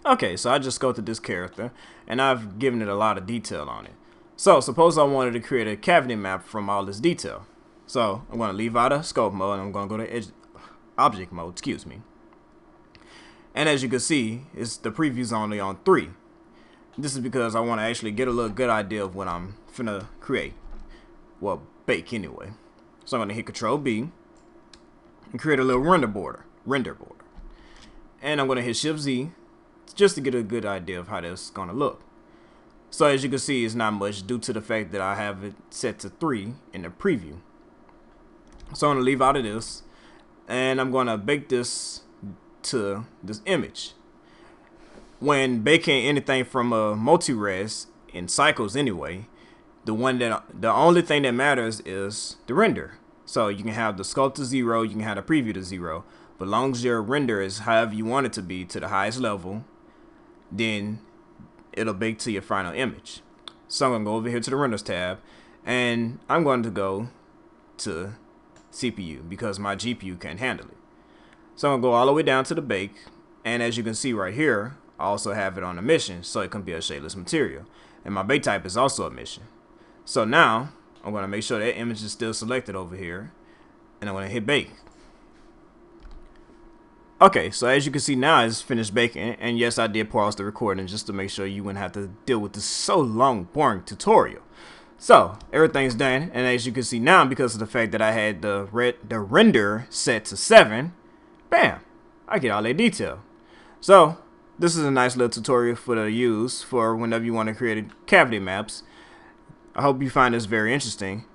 Okay, so I just go to this character and I've given it a lot of detail on it. So suppose I wanted to create a cavity map from all this detail. So I'm going to leave out of scope mode and I'm going to go to object mode, excuse me. And as you can see, the preview's only on 3. This is because I want to actually get a little good idea of what I'm finna create. Well, bake anyway. So I'm going to hit Control B and create a little render border. And I'm going to hit Shift Z just to get a good idea of how this is going to look. So as you can see, it's not much due to the fact that I have it set to 3 in the preview. So I'm going to leave out of this and I'm going to bake this to this image. When baking anything from a multi-res in cycles anyway, the only thing that matters is the render. So you can have the sculpt to 0, you can have the preview to 0, but as long as your render is however you want it to be to the highest level, then it'll bake to your final image. So I'm going to go over here to the renders tab and I'm going to go to CPU because my GPU can't handle it. So I'm going to go all the way down to the bake, and as you can see right here, I also have it on emission, so it can be a shadeless material. And my bake type is also emission. So now I'm going to make sure that image is still selected over here, and I'm going to hit bake. Okay, so as you can see now it's finished baking, and yes, I did pause the recording just to make sure you wouldn't have to deal with this so long, boring tutorial. So everything's done, and as you can see now, because of the fact that I had the render set to 7, bam, I get all that detail. So this is a nice little tutorial to use for whenever you want to create cavity maps. I hope you find this very interesting.